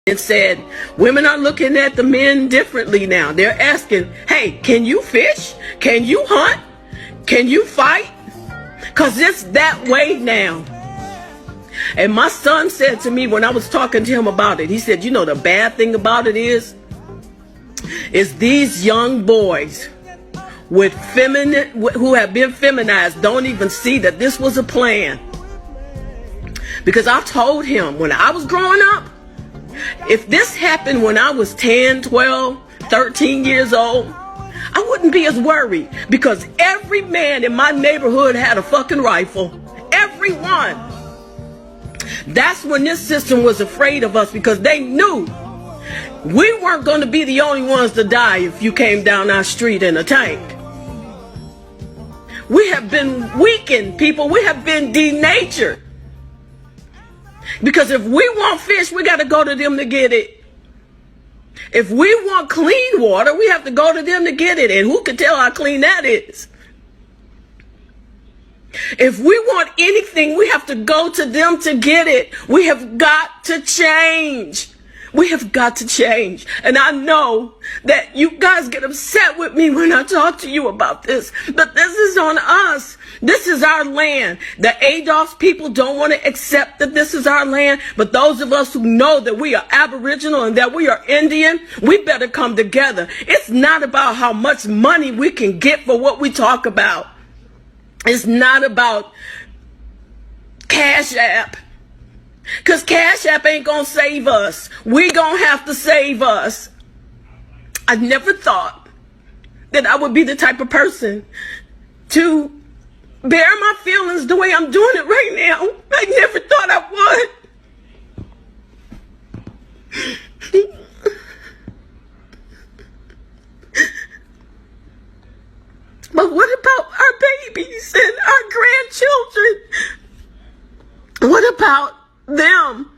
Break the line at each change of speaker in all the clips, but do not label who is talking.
and said, women are looking at the men differently now. They're asking, hey, can you fish? Can you hunt? Can you fight? Because it's that way now. And my son said to me when I was talking to him about it, he said, you know, the bad thing about it is these young boys with who have been feminized don't even see that this was a plan. Because I told him when I was growing up, if this happened when I was 10, 12, 13 years old, I wouldn't be as worried, because every man in my neighborhood had a fucking rifle. Everyone. That's when this system was afraid of us, because they knew we weren't going to be the only ones to die if you came down our street in a tank. We have been weakened, people. We have been denatured. Because if we want fish, we got to go to them to get it. If we want clean water, we have to go to them to get it. And who can tell how clean that is? If we want anything, we have to go to them to get it. We have got to change. We have got to change. And I know that you guys get upset with me when I talk to you about this, but this is on us. This is our land. The ADOS people don't want to accept that this is our land, but those of us who know that we are Aboriginal and that we are Indian, we better come together. It's not about how much money we can get for what we talk about. It's not about Cashapp. Because Cashapp ain't going to save us. We going to have to save us. I never thought that I would be the type of person to bear my feelings the way I'm doing it right now. I never thought I would. But what about our babies and our grandchildren? What about them?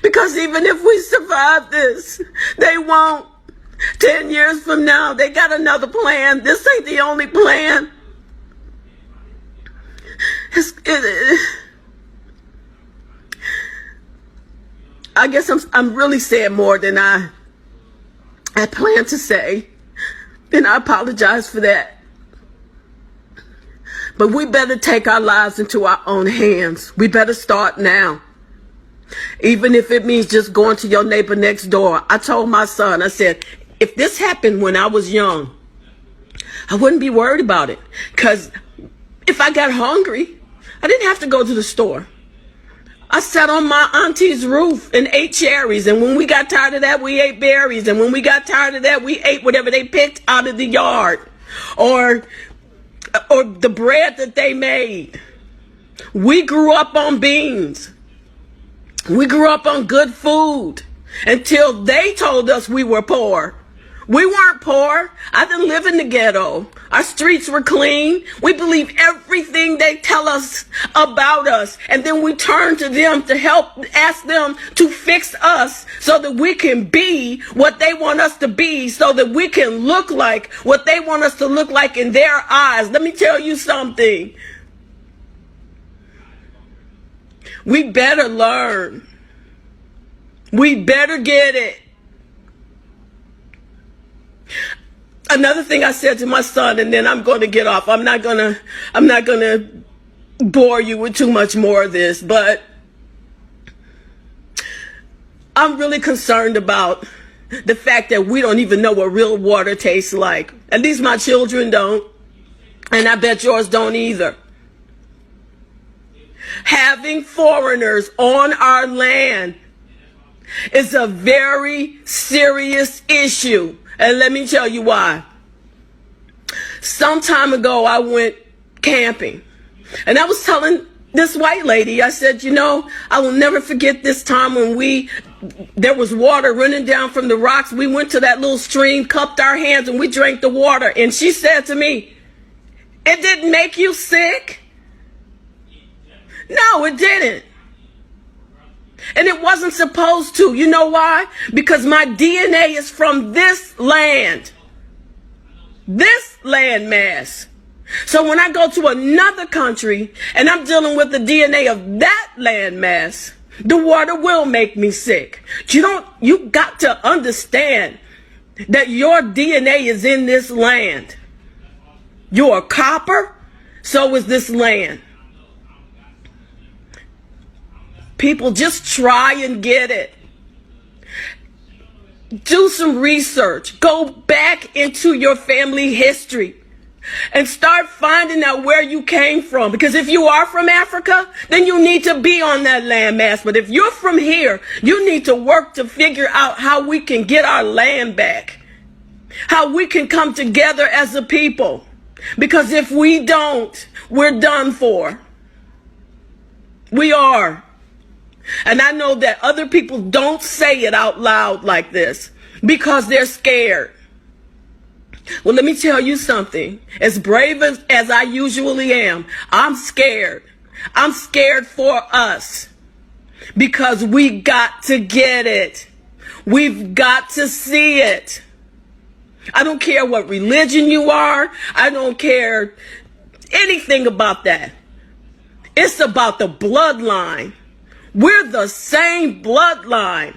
Because even if we survive this, they won't. 10 years from now, they got another plan. This ain't the only plan. I guess I'm really saying more than I plan to say, and I apologize for that. But we better take our lives into our own hands. We better start now. Even if it means just going to your neighbor next door. I told my son, I said, if this happened when I was young, I wouldn't be worried about it. Because if I got hungry, I didn't have to go to the store. I sat on my auntie's roof and ate cherries. And when we got tired of that, we ate berries. And when we got tired of that, we ate whatever they picked out of the yard. Or the bread that they made. We grew up on beans. We grew up on good food until they told us we were poor. We weren't poor. I didn't live in the ghetto. Our streets were clean. We believe everything they tell us about us. And then we turn to them to help, ask them to fix us so that we can be what they want us to be, so that we can look like what they want us to look like in their eyes. Let me tell you something. We better learn. We better get it. Another thing I said to my son, and then I'm going to get off. I'm not going to bore you with too much more of this, but I'm really concerned about the fact that we don't even know what real water tastes like. At least my children don't, and I bet yours don't either. Having foreigners on our land is a very serious issue. And let me tell you why. Some time ago, I went camping. And I was telling this white lady, I said, you know, I will never forget this time when there was water running down from the rocks. We went to that little stream, cupped our hands, and we drank the water. And she said to me, it didn't make you sick? No, it didn't. And it wasn't supposed to. You know why? Because my DNA is from this land. This landmass. So when I go to another country and I'm dealing with the DNA of that landmass, The water will make me sick. You got to understand that your DNA is in this land. You're a copper, so is this land. People, just try and get it. Do some research. Go back into your family history and start finding out where you came from. Because if you are from Africa, then you need to be on that landmass. But if you're from here, you need to work to figure out how we can get our land back. How we can come together as a people. Because if we don't, we're done for. We are. And I know that other people don't say it out loud like this because they're scared. Well, let me tell you something. As brave as I usually am, I'm scared. I'm scared for us because we got to get it. We've got to see it. I don't care what religion you are. I don't care anything about that. It's about the bloodline. We're the same bloodline.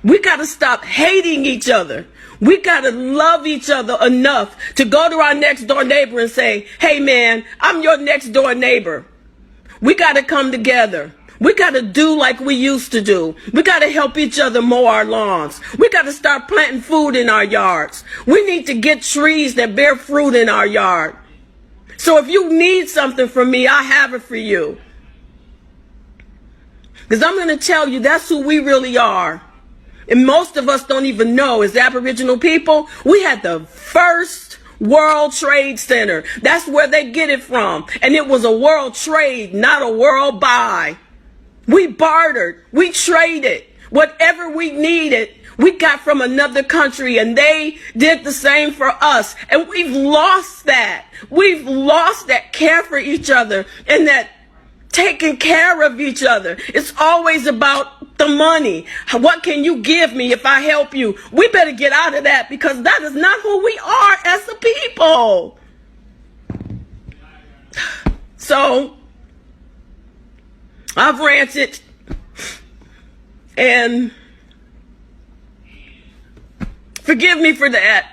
We got to stop hating each other. We got to love each other enough to go to our next door neighbor and say, hey man, I'm your next door neighbor. We got to come together. We got to do like we used to do. We got to help each other mow our lawns. We got to start planting food in our yards. We need to get trees that bear fruit in our yard. So if you need something from me, I have it for you. Because I'm going to tell you, that's who we really are. And most of us don't even know, as Aboriginal people, we had the first World Trade Center. That's where they get it from. And it was a world trade, not a world buy. We bartered. We traded. Whatever we needed, we got from another country, and they did the same for us. And we've lost that. We've lost that care for each other and that taking care of each other. It's always about the money. What can you give me if I help you? We better get out of that because that is not who we are as a people. So, I've ranted and forgive me for that.